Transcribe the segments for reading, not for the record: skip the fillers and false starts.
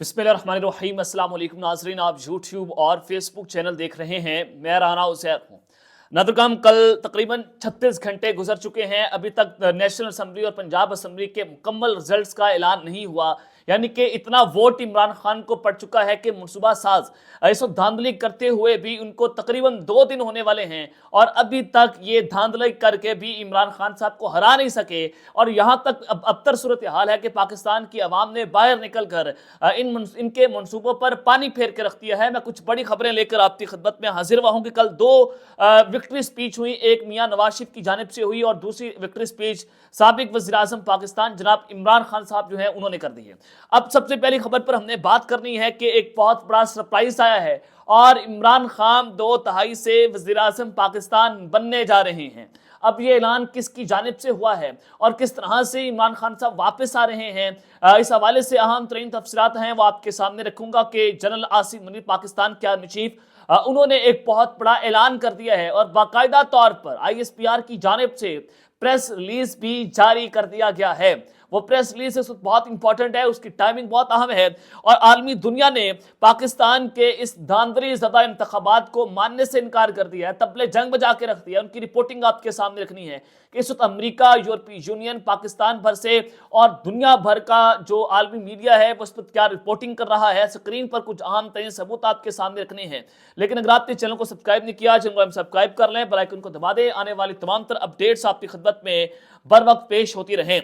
बिस्मिल्लाहिर्रहमानिर्रहीम। अस्सलाम वालेकुम नाज़रीन, आप यूट्यूब और फेसबुक चैनल देख रहे हैं। मैं राना उज़ैर हूँ। नादरकाम कल तकरीबन 36 घंटे गुजर चुके हैं, अभी तक नेशनल असम्बली और पंजाब असम्बली के मुकम्मल रिजल्ट्स का ऐलान नहीं हुआ। यानी कि इतना वोट इमरान खान को पड़ चुका है कि मनसूबा साज इस वक्त धांधली करते हुए भी उनको तकरीबन 2 दिन होने वाले हैं और अभी तक ये धांधली करके भी इमरान खान साहब को हरा नहीं सके। और यहाँ तक अबतर सूरत हाल है कि पाकिस्तान की आवाम ने बाहर निकल कर इनके मनसूबों पर पानी फेर के रख दिया है। मैं कुछ बड़ी खबरें लेकर आपकी खिदमत में हाजिर हुआ हूँ कि कल 2 विक्ट्री स्पीच हुई, एक मियां नवाज शरीफ की जानिब से हुई और दूसरी विक्ट्री स्पीच साबिक वज़ीर आज़म पाकिस्तान जनाब इमरान खान साहब जो है उन्होंने कर दी है। अब सबसे पहली खबर पर हमने बात करनी है कि एक बहुत बड़ा सरप्राइज आया है और इमरान खान 2 तिहाई से वज़ीर आज़म पाकिस्तान बनने जा रहे हैं। अब ये ऐलान किसकी जानिब से हुआ है और किस तरह से इमरान खान साहब वापस आ रहे हैं, इस हवाले से अहम तरीन तफसीलात हैं वो आपके सामने रखूंगा कि जनरल आसिफ मुनीर पाकिस्तान के आर्मी चीफ उन्होंने एक बहुत बड़ा ऐलान कर दिया है और बाकायदा तौर पर ISPR की जानिब से प्रेस रिलीज भी जारी कर दिया गया है। वो प्रेस रिलीज इस वक्त बहुत इंपॉर्टेंट है, उसकी टाइमिंग बहुत अहम है और आलमी दुनिया ने पाकिस्तान के इस धांधली ज़दा इंतखाबात को मानने से इनकार कर दिया है, तबले जंग बजा के रख दिया है। उनकी रिपोर्टिंग आपके सामने रखनी है कि इस वक्त अमेरिका, यूरोपीय यूनियन, पाकिस्तान भर से और दुनिया भर का जो आलमी मीडिया है वो इस पर क्या रिपोर्टिंग कर रहा है। स्क्रीन पर कुछ अहम तरीन सबूत आपके सामने रखने हैं, लेकिन अगर आपने चैनल को सब्सक्राइब नहीं किया, चैनल को सब्सक्राइब कर लें, बेल आइकन को दबा दें, आने वाली तमाम तरह अपडेट्स आपकी खिदमत में बर वक्त पेश होती रहें।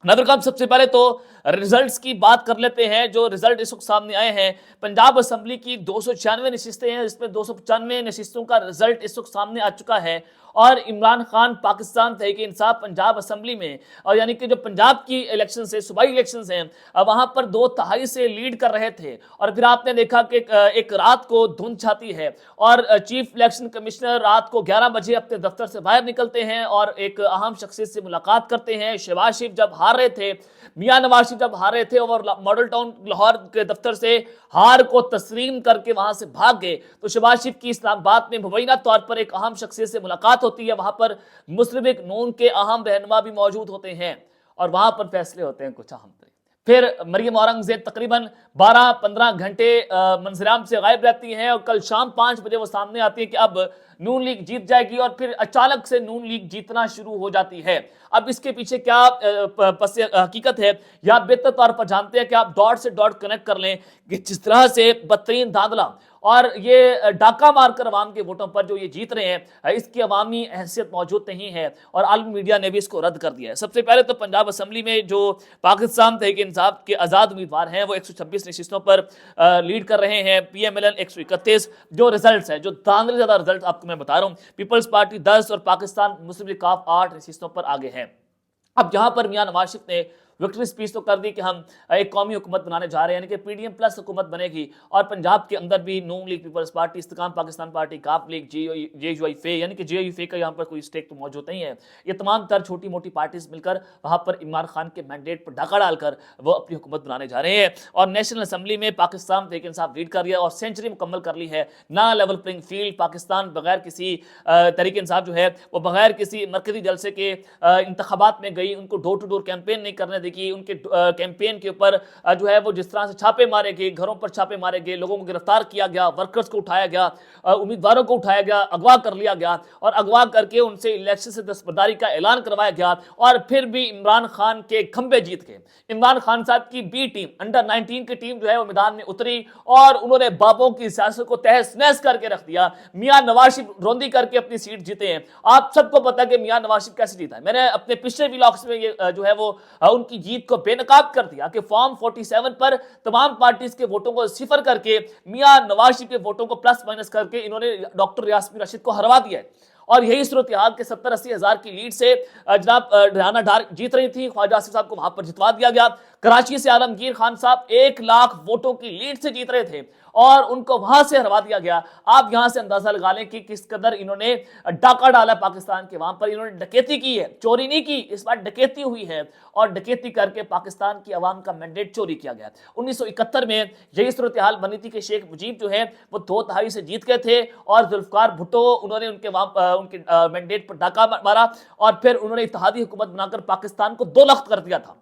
नादरकाम सबसे पहले तो रिजल्ट्स की बात कर लेते हैं। जो रिजल्ट इस वक्त सामने आए हैं, पंजाब असम्बली की 296 नशिस्तें हैं, इसमें 295 नशिस्तों का रिजल्ट इस वक्त सामने आ चुका है और इमरान खान पाकिस्तान तहरीक इंसाफ पंजाब असम्बली में, और यानी कि जो पंजाब की इलेक्शन है, सूबाई इलेक्शन हैं, वहां पर 2 तिहाई से लीड कर रहे थे। और फिर आपने देखा कि एक रात को धुंध छाती है और चीफ इलेक्शन कमिश्नर रात को 11 बजे अपने दफ्तर से बाहर निकलते हैं और एक अहम शख्सियत से मुलाकात करते हैं। शहबाज शरीफ जब हार रहे थे, मियां नवाज शरीफ जब हारे थे और मॉडल टाउन लाहौर के दफ्तर से हार को तस्लीम करके वहां से भाग गए, तो शहबाज शरीफ की इस्लामाबाद में मुबैना तौर पर एक अहम शख्सियत से मुलाकात होती है। वहां पर मुस्लिम लीग नून के अहम रहनुमा भी मौजूद होते हैं और वहां पर फैसले होते हैं कुछ अहम। फिर मरियम औरंगजेब तकरीबन 12-15 घंटे मंजराम से गायब रहती हैं और कल शाम 5 बजे वो सामने आती है कि अब नून लीग जीत जाएगी और फिर अचानक से नून लीग जीतना शुरू हो जाती है। अब इसके पीछे क्या हकीकत है या आप बेहतर तौर पर जानते हैं कि आप डॉट से डॉट कनेक्ट कर लें कि जिस तरह से बदतरीन धांधला और ये डाका मारकर अवाम के वोटों पर जो ये जीत रहे हैं, इसकी अवामी हैसियत मौजूद नहीं है और आलमी मीडिया ने भी इसको रद्द कर दिया है। सबसे पहले तो पंजाब असम्बली में जो पाकिस्तान तहरीक इंसाफ के आज़ाद उम्मीदवार हैं वो 126 नशिस्तों पर लीड कर रहे हैं, PMLN 131। जो रिजल्ट है, जो धांधली ज़्यादा रिजल्ट आपको मैं बता रहा हूँ, पीपल्स पार्टी 10 और पाकिस्तान मुस्लिम लीग काफ 8 नशिस्तों पर आगे है। अब यहाँ पर मियां नवाज शरीफ ने विक्ट्री स्पीच तो कर दी कि हम एक कौमी हुकूमत बनाने जा रहे हैं, यानी कि PDM प्लस हुकूमत बनेगी और पंजाब के अंदर भी नून League, People's Party, Istehkam Pakistan Party, काफ लीग, JUI फे, यानी कि JUI फे का यहाँ पर कोई स्टेक तो मौजूद नहीं है। ये तमाम तर छोटी मोटी पार्टीज मिलकर वहाँ पर इमरान खान के मैंडेट पर डाका डालकर वो अपनी हुकूमत बनाने जा रहे हैं। और नेशनल असम्बली में पाकिस्तान तहरीक इंसाफ लीड कर लिया और सेंचुरी मुकम्मल कर ली है। ना लेवल प्लेइंग फील्ड, पाकिस्तान बगैर किसी तहरीक इंसाफ जो है वो बगैर किसी मरकजी जलसे के इंतखाबात में गई, उनको डोर टू डोर कैंपेन नहीं करने देगी। उनके कैंपेन के ऊपर जो है वो जिस तरह से छापे मारे गए, घरों पर छापे मारे गए, लोगों को गिरफ्तार किया गया, वर्कर्स को उठाया गया, उम्मीदवारों को उठाया गया, अगवा कर लिया गया और अगवा करके उनसे इलेक्शन से दस्तबरदारी का ऐलान करवाया गया और फिर भी इमरान खान के खंबे जीत गए। इमरान खान साहब की बी टीम, अंडर 19 की टीम जो है वो मैदान में उतरी और उन्होंने बाबों की सियासत को तहस नहस करके रख दिया। मियां नवाज शरीफ रोंदी करके अपनी सीट जीते हैं। आप सबको पता है कि मियां नवाज शरीफ कैसे जीता है। मैंने अपने पिछले व्लॉग्स में ये जो है वो उनकी जीत को बेनकाब कर दिया कि फॉर्म 47 पर तमाम पार्टीज के वोटों को सिफर करके मियां नवाज शरीफ के वोटों को प्लस माइनस करके इन्होंने डॉक्टर यास्मीन रशीद को हरवा दिया है। और यही सूरत हाल के 70-80 हज़ार की लीड से जनाब रेहाना डार जीत रही थी, ख्वाजा आसिफ साहब को वहां पर जितवा दिया गया। कराची से आलमगीर खान साहब 1 लाख वोटों की लीड से जीत रहे थे और उनको वहां से हरवा दिया गया। आप यहां से अंदाजा लगा लें कि किस कदर इन्होंने डाका डाला पाकिस्तान के। वहां पर इन्होंने डकैती की है, चोरी नहीं की, इस बार डकैती हुई है और डकैती करके पाकिस्तान की आवाम का मैंडेट चोरी किया गया। 1971 में यही सूरत हाल बनी थी कि शेख मुजीब जो है वो 2 तिहाई से जीत गए थे और जुल्फकार भुट्टो उन्होंने उनके मैंडेट पर डाका मारा और फिर उन्होंने इत्तेहादी हुकूमत बनाकर पाकिस्तान को 2 लख्त कर दिया था।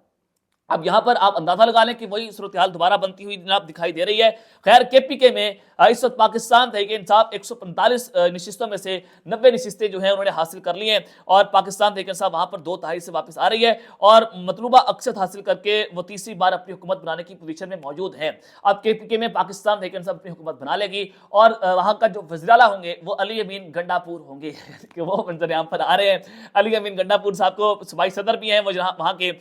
اب یہاں پر آپ اندازہ لگا لیں کہ وہی صورتحال دوبارہ بنتی ہوئی جناب دکھائی دے رہی ہے. خیر کے پی کے میں اس وقت پاکستان تحریک انصاف 145 نشستوں میں سے 90 نشستیں جو ہیں انہوں نے حاصل کر لی ہیں, اور پاکستان تحریک انصاف وہاں پر 2/3 سے واپس آ رہی ہے اور مطلوبہ اکثریت حاصل کر کے وہ تیسری بار اپنی حکومت بنانے کی پوزیشن میں موجود ہے. اب کے پی کے میں پاکستان تحریک انصاف اپنی حکومت بنا لے گی اور وہاں کا جو وزیر اعلیٰ ہوں گے وہ علی امین گنڈاپور ہوں گے کہ وہ منظر عام پر آ رہے ہیں. علی امین گنڈاپور صاحب کو صوبائی صدر بھی ہیں وہ جناب وہاں کے,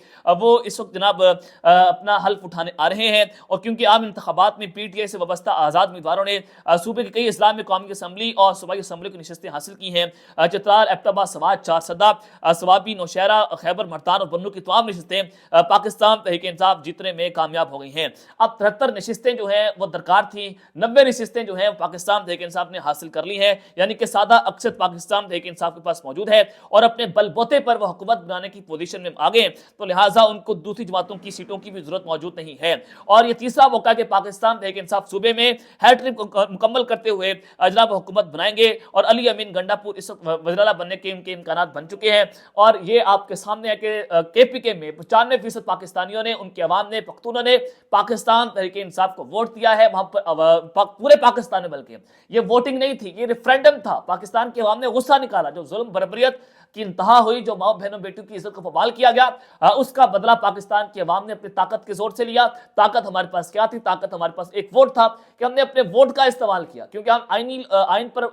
وہ اس وقت جناب اپنا حلف اٹھانے آ رہے ہیں. اور کیونکہ عام انتخابات میں پی ٹی آئی سے وابستہ آزاد امیدواروں نے صوبے کے کئی اضلاع میں قومی اسمبلی اور صوبائی اسمبلی کی نشستیں حاصل کی ہیں. چترال, ایبٹ آباد, سوات, چارسدہ, سوابی, نوشہرہ, خیبر ملتان اور بنو کی تمام نشستیں پاکستان تحریک انصاف جیتنے میں کامیاب ہو گئی ہیں. اب 73 نشستیں جو ہیں وہ درکار تھیں, 90 نشستیں جو ہیں پاکستان تحریک انصاف نے حاصل کر لی ہیں, یعنی کہ سادہ اکثریت پاکستان تحریک انصاف کے پاس موجود ہے اور اپنے بل بوتے پر وہ حکومت بنانے کی پوزیشن میں آگے, تو لہٰذا ان کو دوسری جماعتوں کی سیٹوں کی بھی ضرورت موجود نہیں ہے. اور یہ تیسرا موقع کہ پاکستان تحریک انصاف صوبے میں ہیٹ ٹرک مکمل کرتے ہوئے جناب حکومت بنائیں گے, اور علی امین گنڈاپور اس وقت وزیر اعلیٰ بننے کے ان کے امکانات بن چکے ہیں. اور یہ آپ کے سامنے ہے کہ کے پی کے میں 95% پاکستانیوں نے, ان کے عوام نے, پختونوں نے پاکستان تحریک انصاف کو ووٹ دیا ہے. وہاں پر پورے پاکستان میں, بلکہ یہ ووٹنگ نہیں تھی, یہ ریفرینڈم تھا. پاکستان کے عوام نے غصہ نکالا, جو ظلم بربریت کی انتہا ہوئی, جو ماؤں بہنوں بیٹیوں کی عزت کو پامال کیا گیا, اس کا بدلہ پاکستان کے عوام نے اپنی طاقت کے زور سے لیا. طاقت ہمارے پاس کیا تھی؟ طاقت ہمارے پاس ایک ووٹ تھا کہ ہم نے اپنے ووٹ کا استعمال کیا, کیونکہ ہم آئین پر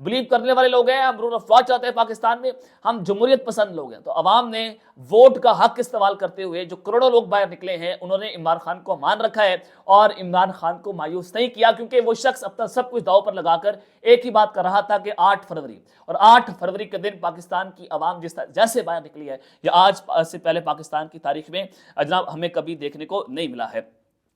بلیو کرنے والے لوگ ہیں, ہم رول آف لا چاہتے ہیں پاکستان میں, ہم جمہوریت پسند لوگ ہیں. تو عوام نے ووٹ کا حق استعمال کرتے ہوئے جو کروڑوں لوگ باہر نکلے ہیں, انہوں نے عمران خان کو مان رکھا ہے اور عمران خان کو مایوس نہیں کیا, کیونکہ وہ شخص اپنا سب کچھ داؤ پر لگا کر ایک ہی بات کر رہا تھا کہ 8 فروری, اور 8 فروری کے دن پاکستان کی عوام جیسے باہر نکلی ہے, یہ آج سے پہلے پاکستان کی تاریخ میں جناب ہمیں کبھی دیکھنے کو نہیں ملا ہے.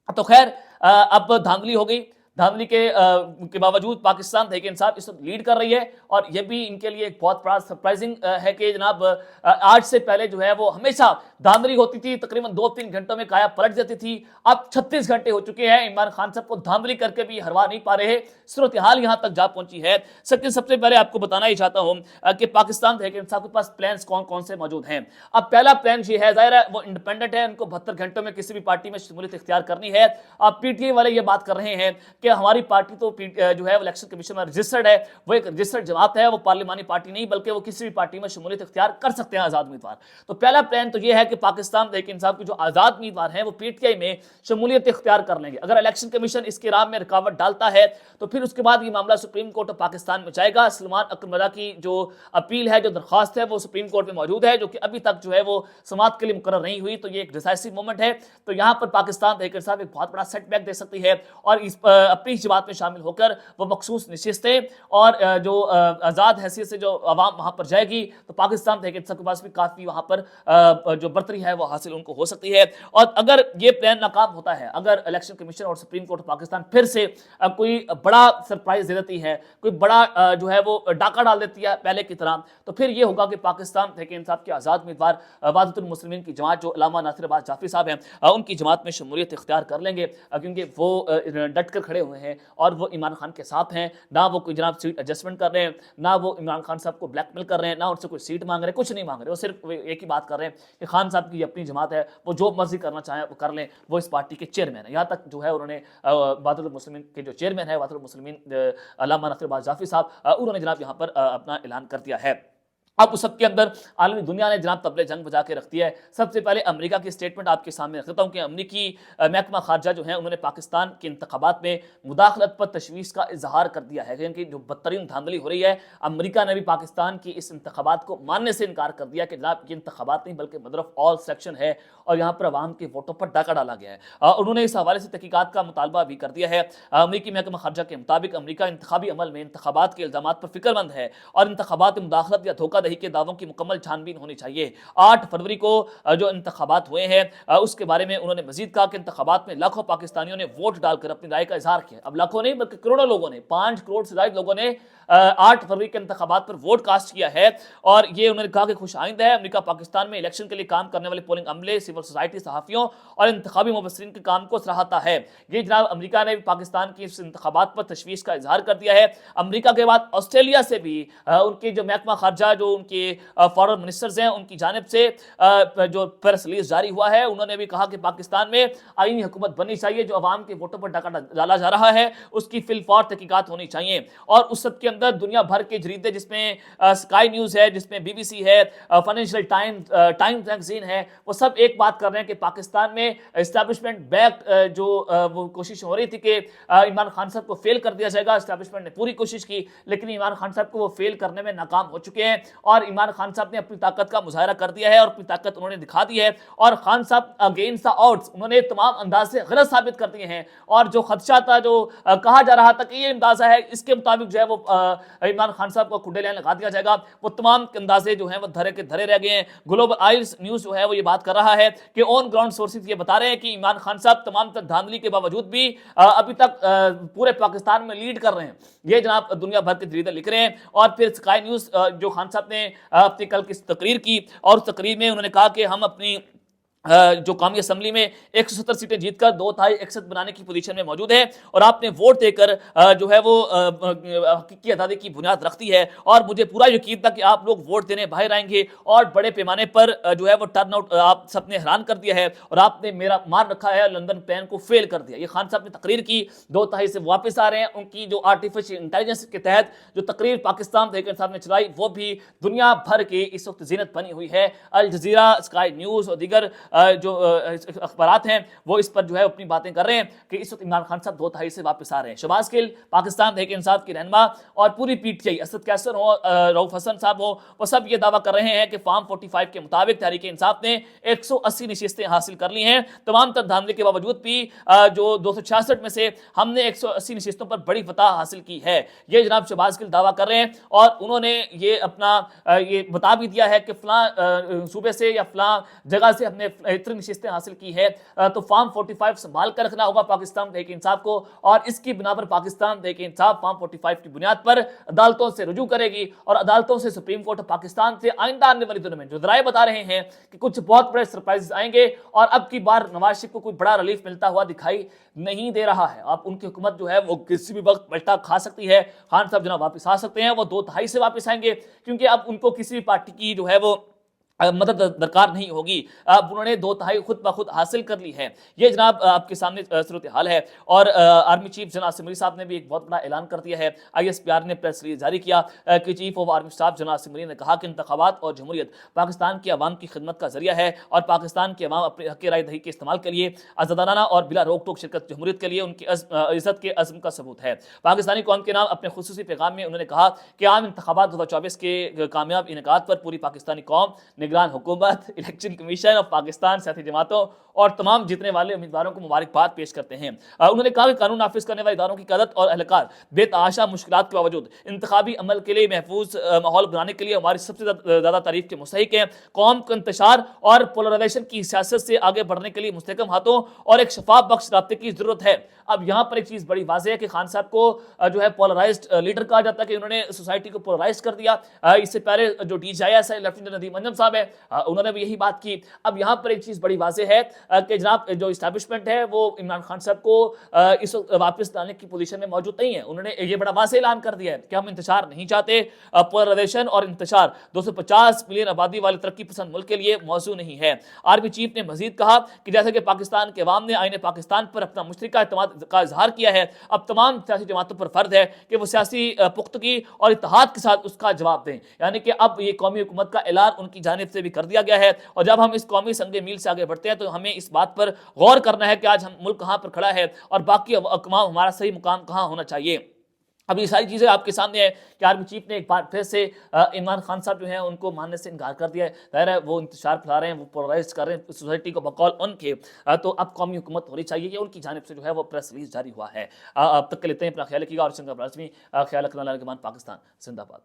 تو خیر اب دھاندلی ہو گئی. دھاندلی کے باوجود پاکستان تحریک انصاف اس وقت لیڈ کر رہی ہے, اور یہ بھی ان کے لیے ایک بہت بڑا سرپرائزنگ ہے کہ جناب آج سے پہلے جو ہے وہ ہمیشہ دھاندلی ہوتی تھی, تقریباً 2-3 گھنٹوں میں کایا پلٹ جاتی تھی. اب 36 گھنٹے ہو چکے ہیں, عمران خان صاحب کو دھاندلی کر کے بھی ہروا نہیں پا رہے. صورتحال یہاں تک جا پہنچی ہے. سب سے پہلے آپ کو بتانا ہی چاہتا ہوں کہ پاکستان تحریک انصاف کے پاس پلانز کون کون سے موجود ہیں. اب پہلا پلان یہ ہے, ظاہر ہے وہ انڈیپینڈنٹ ہے, ان کو 72 گھنٹوں میں کسی بھی پارٹی میں شمولیت اختیار کرنی ہے. اب پی ٹی آئی والے یہ بات کر رہے ہیں کہ ہماری پارٹی تو جو ہے الیکشن کمیشن میں رجسٹرڈ ہے, وہ ایک رجسٹرڈ جماعت ہے, وہ پارلیمانی پارٹی نہیں, بلکہ وہ کسی بھی پارٹی میں شمولیت اختیار کر سکتے ہیں آزاد امیدوار. تو پہلا پلان تو یہ ہے کہ پاکستان تحریک انصاف کے جو آزاد امیدوار ہیں وہ پی ٹی آئی میں شمولیت اختیار کر لیں گے. اگر الیکشن کمیشن اس کے راہ میں رکاوٹ ڈالتا ہے تو پھر اس کے بعد یہ معاملہ سپریم کورٹ آف پاکستان میں جائے گا. سلمان اکرم رضا کی جو اپیل ہے, جو درخواست ہے, وہ سپریم کورٹ میں موجود ہے, جو کہ ابھی تک جو ہے وہ سماعت کے لیے مقرر نہیں ہوئی. تو یہ ایک ڈیسائسو مومنٹ ہے. تو یہاں پر پاکستان تحریک انصاف ایک بہت بڑا سیٹ بیک دے سکتی ہے, اور اپنی جماعت میں شامل ہو کر وہ مخصوص نشستیں اور جو آزاد حیثیت سے جو عوام وہاں پر جائے گی, تو پاکستان تحریک انصاف کے پاس بھی کافی وہاں پر جو برتری ہے وہ حاصل ان کو ہو سکتی ہے. اور اگر یہ پلان ناکام ہوتا ہے, اگر الیکشن کمیشن اور سپریم کورٹ پاکستان پھر سے کوئی بڑا سرپرائز دے دیتی ہے, کوئی بڑا جو ہے وہ ڈاکہ ڈال دیتی ہے پہلے کی طرح, تو پھر یہ ہوگا کہ پاکستان تحریک انصاف کے آزاد امیدوار وحدت المسلمین کی جماعت, جو علامہ ناصر عباس جعفری صاحب ہیں, ان کی جماعت میں شمولیت اختیار کر لیں گے, کیونکہ وہ ڈٹ کر کھڑے ہوئے ہیں اور وہ عمران خان کے ساتھ ہیں. نہ وہ کوئی جناب سیٹ ایڈجسٹمنٹ کر رہے ہیں, نہ وہ عمران خان صاحب کو بلیک میل کر رہے ہیں, نہ ان سے کوئی سیٹ مانگ رہے ہیں, کچھ نہیں مانگ رہے. وہ صرف ایک ہی بات کر رہے ہیں کہ خان صاحب کی اپنی جماعت ہے, وہ جو مرضی کرنا چاہیں وہ کر لیں, وہ اس پارٹی کے چیئرمین ہیں. یہاں تک جو ہے انہوں نے وحدت المسلمین کے جو چیئرمین ہے, وحدت المسلمین علامہ ناصر عباس جعفری صاحب, انہوں نے جناب یہاں پر اپنا اعلان کر دیا ہے. اب اس سب کے اندر عالمی دنیا نے جناب طبلِ جنگ بجا کے رکھ دیا ہے. سب سے پہلے امریکہ کی سٹیٹمنٹ آپ کے سامنے رکھ دیتا ہوں کہ امریکی محکمہ خارجہ جو ہیں انہوں نے پاکستان کے انتخابات میں مداخلت پر تشویش کا اظہار کر دیا ہے, کیونکہ جو بدترین دھاندلی ہو رہی ہے, امریکہ نے بھی پاکستان کی اس انتخابات کو ماننے سے انکار کر دیا کہ جناب یہ انتخابات نہیں بلکہ مدر آف آل سلیکشن ہے, اور یہاں پر عوام کے ووٹوں پر ڈاکہ ڈالا گیا ہے. انہوں نے اس حوالے سے تحقیقات کا مطالبہ بھی کر دیا ہے. امریکی محکمہ خارجہ کے مطابق امریکہ انتخابی عمل میں انتخابات کے الزامات پر فکر مند ہے اور انتخابات میں مداخلت یا دھوکہ دہی کے دعووں کی مکمل چھان بین ہونی چاہیے. 8 فروری کو جو انتخابات ہوئے ہیں اس کے بارے میں انہوں نے مزید کہا کہ انتخابات میں لاکھوں پاکستانیوں نے ووٹ ڈال کر اپنی رائے کا اظہار کیا. اب لاکھوں نہیں بلکہ کروڑوں لوگوں نے, 5 کروڑ سے زائد لوگوں نے 8 فروری کے انتخابات پر ووٹ کاسٹ کیا ہے. اور یہ انہوں نے کہا کہ خوش آئند ہے. امریکہ پاکستان میں الیکشن کے لیے کام کرنے والے پولنگ عملے, سول سوسائٹی, صحافیوں اور انتخابی مبصرین کے کام کو سراہتا ہے. یہ جناب امریکہ نے پاکستان کی اس انتخابات پر تشویش کا اظہار کر دیا ہے. امریکہ کے بعد آسٹریلیا سے بھی ان کے جو محکمہ خارجہ جو जो उनके फॉरेन मिनिस्टर्स हैं उनकी जानिब से जो प्रेस रिलीज जारी हुआ है, उन्होंने भी कहा कि पाकिस्तान में आईनी हुकूमत बननी चाहिए, जो अवाम के वोटों पर डाका डाला जा रहा है उसकी फिलफौर तहकीकात होनी चाहिए। और उस सब के अंदर दुनिया भर के जरीदे, जिसमें स्काई न्यूज़ है, जिसमें BBC है, फाइनेंशियल टाइम्स मैगजीन है, वो सब एक बात कर रहे हैं कि पाकिस्तान में एस्टैब्लिशमेंट बैक जो वो कोशिश हो रही थी कि इमरान खान साहब को फेल कर दिया जाएगा। एस्टैब्लिशमेंट ने पूरी कोशिश की, लेकिन इमरान खान साहब को वो फेल करने में नाकाम हो चुके हैं और इमरान खान साहब ने अपनी ताकत का मुजाहरा कर दिया है और अपनी ताकत उन्होंने दिखा दी है। और खान साहब अगेंस्ट द ऑड्स उन्होंने तमाम अंदाज से गलत साबित कर दिए हैं। और जो खदशा था, जो कहा जा रहा था कि ये अंदाजा है, इसके मुताबिक जो है वो इमरान खान साहब को खुडे लाइन लगा दिया जाएगा, वो तमाम अंदाजे जो हैं वो धरे के धरे रह गए हैं। ग्लोबल आइल्स न्यूज़ जो है वो ये बात कर रहा है कि ऑन ग्राउंड सोर्सेज ये बता रहे हैं कि इमरान खान साहब तमाम धांधली के बावजूद भी अभी तक पूरे पाकिस्तान में लीड कर रहे हैं। ये जनाब दुनिया भर के जरीदे लिख रहे हैं। और फिर स्काई न्यूज़ जो खान साहब ने अपनी कल की तकरीर की, और उस तकरीर में उन्होंने कहा कि हम अपनी जो कौमी असम्बली में 170 सीटें जीतकर 2/3 अक्सर बनाने की पोजीशन में मौजूद है और आपने वोट देकर जो है वो हकीकी आज़ादी की बुनियाद रखती है। और मुझे पूरा यकीन था कि आप लोग वोट देने बाहर आएंगे और बड़े पैमाने पर जो है वो टर्न आउट आप सबने हैरान कर दिया है और आपने मेरा मार रखा है, लंदन प्लान को फेल कर दिया। ये खान साहब ने तकरीर की, 2/3 से वापस आ रहे हैं। उनकी जो आर्टिफिशियल इंटेलिजेंस के तहत जो तकरीर पाकिस्तान तहरीक साहब ने चलाई, वो भी दुनिया भर की इस वक्त जीनत बनी हुई है। अल जजीरा, स्काई न्यूज़ और दीगर जो अखबारात हैं वो इस पर जो है अपनी बातें कर रहे हैं कि इस वक्त इमरान खान साहब 2/3 से वापस आ रहे हैं। शहबाज गिल, पाकिस्तान तहरीक इंसाफ की रहनुमा, और पूरी PTI, असद कैसर हो, रऊफ हसन साहब हो, वो सब ये दावा कर रहे हैं कि फार्म 45 के मुताबिक तहरीक इंसाफ ने 180 नशिस्तें हासिल कर ली हैं। तमाम तर धांधली के बावजूद भी जो 266 में से हमने 180 नशिस्तों पर बड़ी फतह हासिल की है, ये जनाब शहबाज गिल दावा कर रहे हैं। और उन्होंने ये अपना ये बता भी दिया है कि फलां सूबे से या फलां जगह से हमने इतनी नशिस्तें हासिल की है, तो फार्म 45 संभाल कर रखना होगा पाकिस्तान तहरीक इंसाफ को। और इसकी बिना पर पाकिस्तान तहरीक इंसाफ फार्म 45 की बुनियाद पर अदालतों से रुजू करेगी और अदालतों से सुप्रीम कोर्ट पाकिस्तान से आइंदा आने वाली दिनों में जो जराए बता रहे हैं कि कुछ बहुत बड़े सरप्राइज आएंगे और अब की बार नवाज शरीफ को कोई बड़ा रिलीफ मिलता हुआ दिखाई नहीं दे रहा है। अब उनकी हुकूमत जो है वो किसी भी वक्त पलटा खा सकती है। खान साहब जनाब वापस आ सकते हैं, वो 2/3 से वापस आएंगे, क्योंकि अब उनको किसी भी पार्टी की जो है वो मदद दरकार नहीं होगी। अब उन्होंने 2/3 खुद ब खुद हासिल कर ली है। ये जनाब आपके सामने सूरत हाल है। और आर्मी चीफ जनरल आसिम साहब ने भी एक बहुत बड़ा ऐलान कर दिया है। ISPR ने प्रेस रिलीज जारी किया कि chief of army staff general Asim ने कहा कि इंतखाबात और जमहूरियत पाकिस्तान की आवाम की खिदमत का जरिया है और पाकिस्तान की आवाम अपने हक राय दही के इस्तेमाल के लिए आज़ादाना और बिला रोक टोक शिरकत जमहूरियत के लिए उनकी इज्जत के अज़्म का सबूत है। पाकिस्तानी कौम के नाम अपने खुसूसी पैगाम में उन्होंने कहा कि आम इंतखाबात 2024 के कामयाब इनेकाद पर पूरी पाकिस्तानी कौम, निगरान हुकूमत, इलेक्शन कमीशन ऑफ पाकिस्तान, सियासी जमातों और तमाम जीतने वाले उम्मीदवारों को मुबारकबाद पेश करते हैं। उन्होंने कहा कि कानून नाफिज करने वाले इदारों की क़यादत और एहलकार बेतहाशा मुश्किलात के बावजूद इंतखाबी अमल के लिए महफूज माहौल बनाने के लिए हमारी सबसे ज़्यादा तारीफ के मुस्तहिक हैं। कौम को इंतशार और पोलराइजेशन की सियासत से आगे बढ़ने के लिए मुस्तहकम हाथों और एक शफाफ बख्श राब्ते की जरूरत है। अब यहाँ पर एक चीज़ बड़ी वाज़ेह है कि खान साहब को जो है पोलराइज्ड लीडर कहा जाता है कि उन्होंने सोसाइटी को पोलराइज कर दिया। इससे पहले जो DGIS है, लेफ्टिनेंट नदीम अंजम साहब है, उन्होंने भी यही बात की। अब यहाँ पर एक चीज़ बड़ी वाज़ेह है कि जनाब जो इस्टेब्लिशमेंट है वो इमरान खान साहब को इस वापस लाने की पोजीशन में मौजूद नहीं है। उन्होंने ये बड़ा वाज़ेह ऐलान कर दिया है कि हम इंतशार नहीं चाहते। पोलराइजेशन और इंतशार 250 मिलियन आबादी वाले तरक्की पसंद मुल्क के लिए मौजूद नहीं है। आर्मी चीफ ने मजीद कहा कि जैसे कि पाकिस्तान के अवाम ने आईने पाकिस्तान पर अपना मुश्तरका एतमाद का इजहार किया है, अब तमाम सियासी जमातों पर फर्ज है कि वो सियासी पुख्तगी और इत्तेहाद के साथ उसका जवाब दें। यानी कि अब ये कौमी हुकूमत का ऐलान उनकी जानिब से भी कर दिया गया है। और जब हम इस कौमी संगे मील से आगे बढ़ते हैं तो हमें इस बात पर गौर करना है कि आज हम मुल्क कहाँ पर खड़ा है और बाकी अकवाम हमारा सही मुकाम कहाँ होना चाहिए। अब ये सारी चीज़ें आपके सामने है कि आर्मी चीफ ने एक बार फिर से इमरान खान साहब जो हैं उनको मानने से इनकार कर दिया है। ज़ाहिर है वो इंतशार फैला रहे हैं, वो पोलराइज कर रहे हैं सोसाइटी को बकौल उनके। तो अब कौमी हुकूमत होनी चाहिए, ये उनकी जानिब से जो है वो प्रेस रिलीज जारी हुआ है। अब तक के लेते हैं, अपना ख्याल रखिएगा और ख्याल रखना, पाकिस्तान जिंदाबाद।